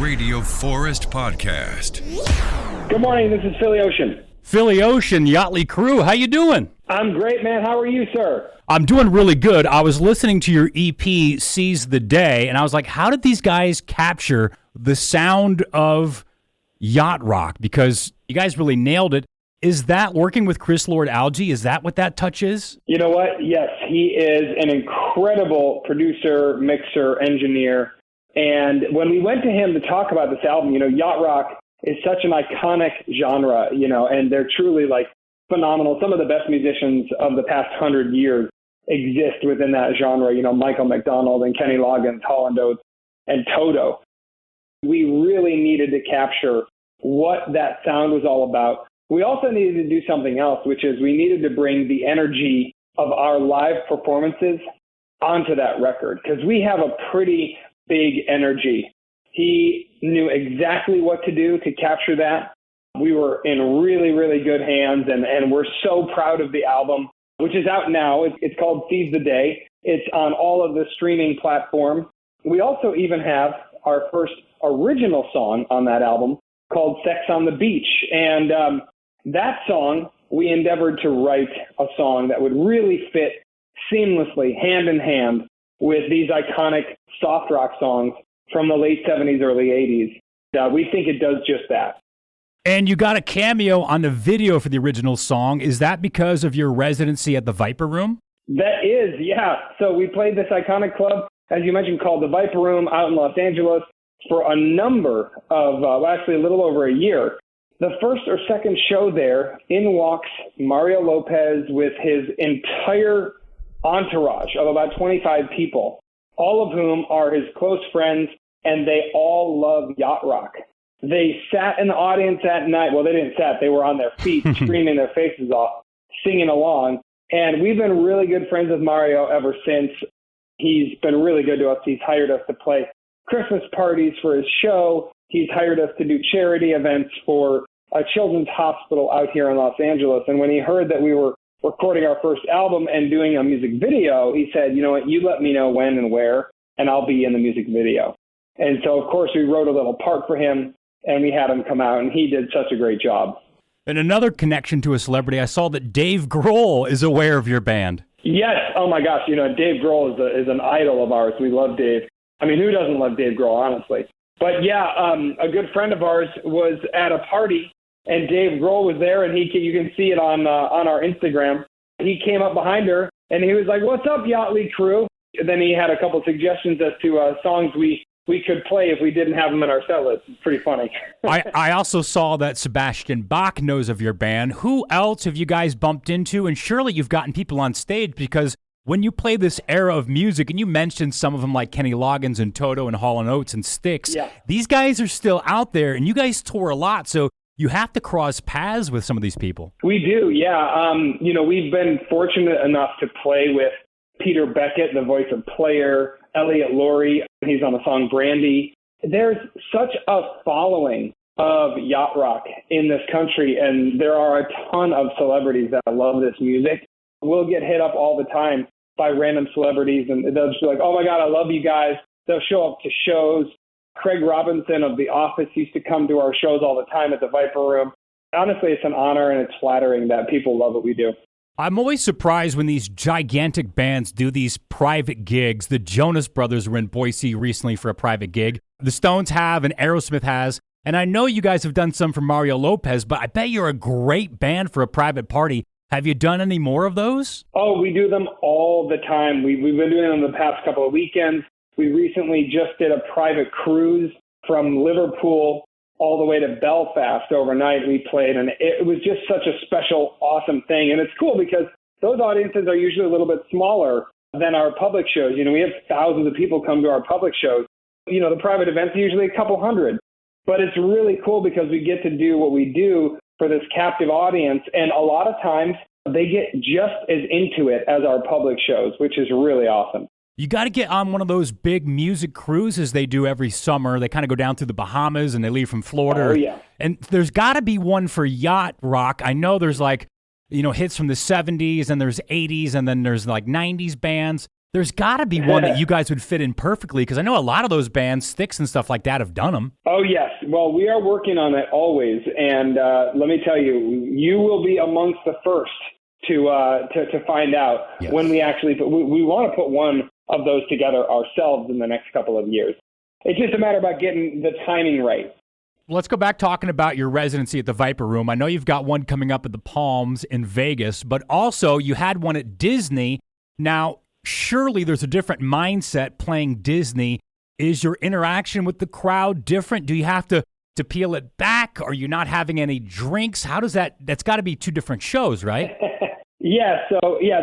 Radio Forest Podcast. Good morning, this is Philly Ocean. Philly Ocean, Yächtley Crëw, how you doing? I'm great, man. How are you, sir? I'm doing really good. I was listening to your EP, Seize the Day, and I was like, how did these guys capture the sound of yacht rock? Because you guys really nailed it. Is that working with Chris Lord-Alge? Is that what that touch is? You know what? Yes, he is an incredible producer, mixer, engineer. And when we went to him to talk about this album, yacht rock is such an iconic genre, and they're truly like phenomenal. Some of the best musicians of the past 100 years exist within that genre, Michael McDonald and Kenny Loggins, Holland Oates, and Toto. We really needed to capture what that sound was all about. We also needed to do something else, which is we needed to bring the energy of our live performances onto that record, because we have a pretty big energy. He knew exactly what to do to capture that. We were in really, really good hands, and we're so proud of the album, which is out now. It's called Seize the Day. It's on all of the streaming platforms. We also even have our first original song on that album called Sex on the Beach. And that song, we endeavored to write a song that would really fit seamlessly, hand in hand, with these iconic soft rock songs from the late 70s, early 80s. We think it does just that. And you got a cameo on the video for the original song. Is that because of your residency at the Viper Room? That is, yeah. So we played this iconic club, as you mentioned, called the Viper Room out in Los Angeles for a number of, actually a little over a year. The first or second show there, in walks Mario Lopez with his entire entourage of about 25 people, all of whom are his close friends, and they all love yacht rock. They sat in the audience that night. Well, they didn't sit. They were on their feet, screaming their faces off, singing along. And we've been really good friends with Mario ever since. He's been really good to us. He's hired us to play Christmas parties for his show. He's hired us to do charity events for a children's hospital out here in Los Angeles. And when he heard that we were recording our first album and doing a music video, he said, you know what, you let me know when and where, and I'll be in the music video. And so, of course, we wrote a little part for him, and we had him come out, and he did such a great job. And another connection to a celebrity, I saw that Dave Grohl is aware of your band. Yes. Oh, my gosh. Dave Grohl is an idol of ours. We love Dave. I mean, who doesn't love Dave Grohl, honestly? But, yeah, a good friend of ours was at a party, and Dave Grohl was there, and you can see it on our Instagram. He came up behind her, and he was like, "What's up, Yächtley Crëw?" And then he had a couple suggestions as to songs we could play if we didn't have them in our set list. It's pretty funny. I also saw that Sebastian Bach knows of your band. Who else have you guys bumped into? And surely you've gotten people on stage, because when you play this era of music, and you mentioned some of them like Kenny Loggins and Toto and Hall & Oates and Styx, These guys are still out there, and you guys tour a lot, so you have to cross paths with some of these people. We do, yeah. We've been fortunate enough to play with Peter Beckett, the voice of Player, Elliot Laurie. He's on the song Brandy. There's such a following of yacht rock in this country, and there are a ton of celebrities that love this music. We'll get hit up all the time by random celebrities, and they'll just be like, "Oh my God, I love you guys." They'll show up to shows. Craig Robinson of The Office used to come to our shows all the time at the Viper Room. Honestly, it's an honor, and it's flattering that people love what we do. I'm always surprised when these gigantic bands do these private gigs. The Jonas Brothers were in Boise recently for a private gig. The Stones have, and Aerosmith has. And I know you guys have done some for Mario Lopez, but I bet you're a great band for a private party. Have you done any more of those? Oh, we do them all the time. We've been doing them the past couple of weekends. We recently just did a private cruise from Liverpool all the way to Belfast overnight. We played, and it was just such a special, awesome thing. And it's cool because those audiences are usually a little bit smaller than our public shows. We have thousands of people come to our public shows. The private events are usually a couple hundred. But it's really cool because we get to do what we do for this captive audience. And a lot of times they get just as into it as our public shows, which is really awesome. You got to get on one of those big music cruises they do every summer. They kind of go down through the Bahamas and they leave from Florida. Oh, yeah. And there's got to be one for yacht rock. I know there's hits from the 70s and there's 80s and then there's 90s bands. There's got to be one that you guys would fit in perfectly, because I know a lot of those bands, Styx and stuff like that, have done them. Oh, yes. Well, we are working on it always. And let me tell you, you will be amongst the first to find out when we actually we want to put one of those together ourselves in the next couple of years. It's just a matter about getting the timing right. Let's go back talking about your residency at the Viper Room. I know you've got one coming up at the Palms in Vegas, but also you had one at Disney. Now, surely there's a different mindset playing Disney. Is your interaction with the crowd different? Do you have to peel it back? Are you not having any drinks? How does that's got to be two different shows, right?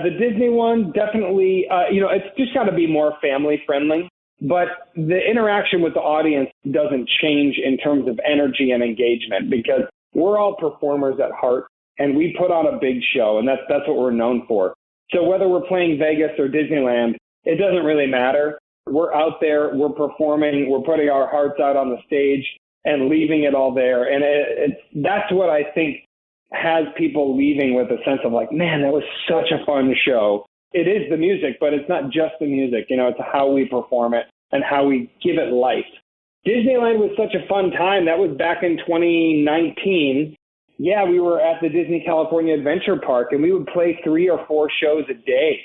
The Disney one, definitely, it's just got to be more family friendly. But the interaction with the audience doesn't change in terms of energy and engagement because we're all performers at heart and we put on a big show, and that's what we're known for. So whether we're playing Vegas or Disneyland, it doesn't really matter. We're out there, we're performing, we're putting our hearts out on the stage and leaving it all there. And that's what I think has people leaving with a sense of like, man, that was such a fun show. It is the music, but it's not just the music. It's how we perform it and how we give it life. Disneyland was such a fun time. That was back in 2019. Yeah, we were at the Disney California Adventure Park, and we would play 3 or 4 shows a day.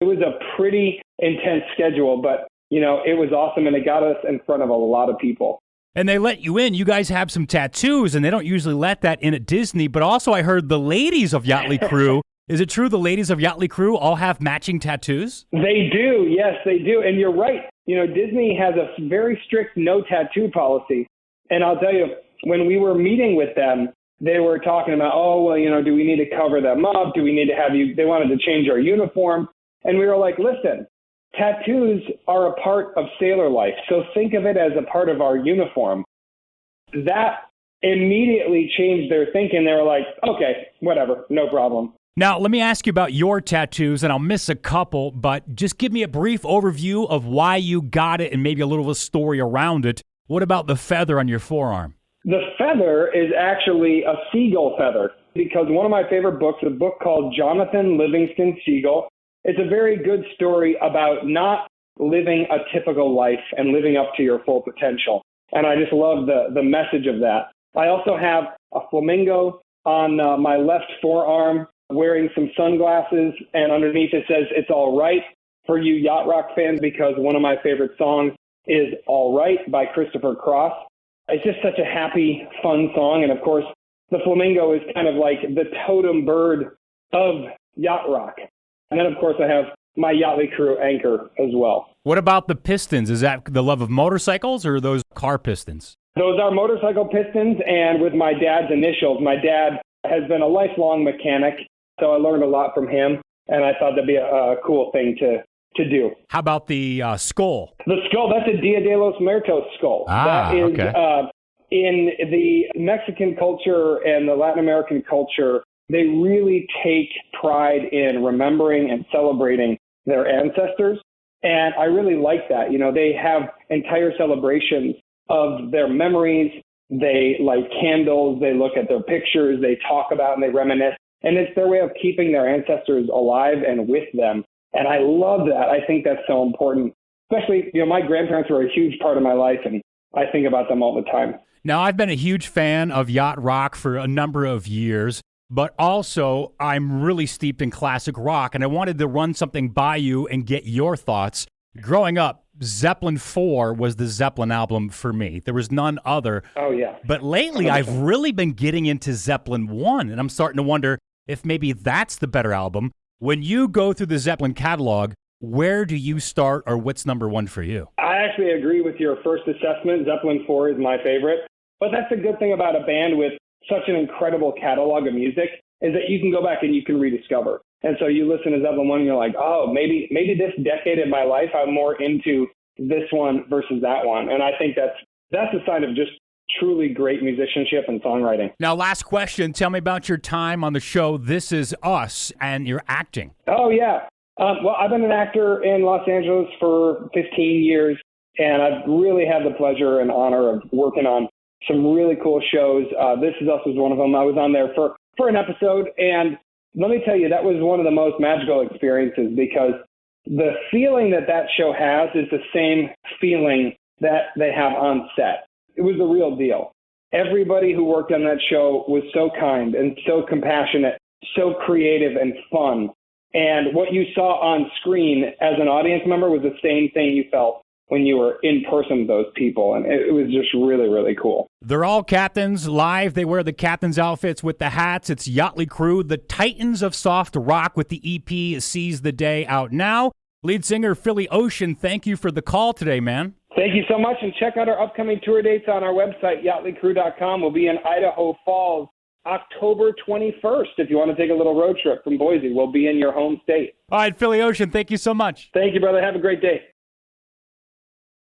It was a pretty intense schedule, but, it was awesome, and it got us in front of a lot of people. And they let you in. You guys have some tattoos, and they don't usually let that in at Disney. But also I heard the ladies of Yächtley Crëw. Is it true the ladies of Yächtley Crëw all have matching tattoos? They do. Yes, they do. And you're right. Disney has a very strict no tattoo policy. And I'll tell you, when we were meeting with them, they were talking about, do we need to cover them up? Do we need to have you? They wanted to change our uniform. And we were like, listen, tattoos are a part of sailor life. So think of it as a part of our uniform. That immediately changed their thinking. They were like, okay, whatever, no problem. Now, let me ask you about your tattoos, and I'll miss a couple, but just give me a brief overview of why you got it and maybe a little of a story around it. What about the feather on your forearm? The feather is actually a seagull feather because one of my favorite books, a book called Jonathan Livingston Seagull, it's a very good story about not living a typical life and living up to your full potential. And I just love the message of that. I also have a flamingo on my left forearm, wearing some sunglasses, and underneath it says, "It's all right," for you Yacht Rock fans, because one of my favorite songs is All Right by Christopher Cross. It's just such a happy, fun song. And of course, the flamingo is kind of like the totem bird of Yacht Rock. And then of course I have my Yächtley Crëw anchor as well. What about the pistons? Is that the love of motorcycles or are those car pistons? Those are motorcycle pistons, and with my dad's initials. My dad has been a lifelong mechanic, so I learned a lot from him, and I thought that'd be a cool thing to do. How about the skull? The skull, that's a Dia de los Muertos skull. That is, okay. In the Mexican culture and the Latin American culture, they really take pride in remembering and celebrating their ancestors, and I really like that. They have entire celebrations of their memories. They light candles, they look at their pictures, they talk about and they reminisce. And it's their way of keeping their ancestors alive and with them. And I love that. I think that's so important. Especially, my grandparents were a huge part of my life, and I think about them all the time. Now, I've been a huge fan of yacht rock for a number of years, but also I'm really steeped in classic rock, and I wanted to run something by you and get your thoughts. Growing up, Zeppelin 4 was the Zeppelin album for me. There was none other. Oh, yeah. But lately, I've really been getting into Zeppelin 1, and I'm starting to wonder if maybe that's the better album. When you go through the Zeppelin catalog, where do you start, or what's number one for you? I actually agree with your first assessment. Zeppelin 4 is my favorite. But that's the good thing about a band with such an incredible catalog of music, is that you can go back and you can rediscover. And so you listen to Zeppelin 1 and you're like, oh, maybe this decade in my life, I'm more into this one versus that one. And I think that's a sign of just truly great musicianship and songwriting. Now, last question. Tell me about your time on the show This Is Us and your acting. Oh, yeah. Well, I've been an actor in Los Angeles for 15 years, and I've really had the pleasure and honor of working on some really cool shows. This Is Us was one of them. I was on there for an episode, and let me tell you, that was one of the most magical experiences, because the feeling that show has is the same feeling that they have on set. it was the real deal. Everybody who worked on that show was so kind and so compassionate, so creative and fun. And what you saw on screen as an audience member was the same thing you felt when you were in person with those people. And it was just really, really cool. They're all captains live. They wear the captain's outfits with the hats. It's Yächtley Crëw, the Titans of Soft Rock, with the EP Seize the Day out now. Lead singer Philly Ocean, thank you for the call today, man. Thank you so much. And check out our upcoming tour dates on our website, yachtleycrew.com. We'll be in Idaho Falls October 21st. If you want to take a little road trip from Boise, we'll be in your home state. All right, Philly Ocean, thank you so much. Thank you, brother. Have a great day.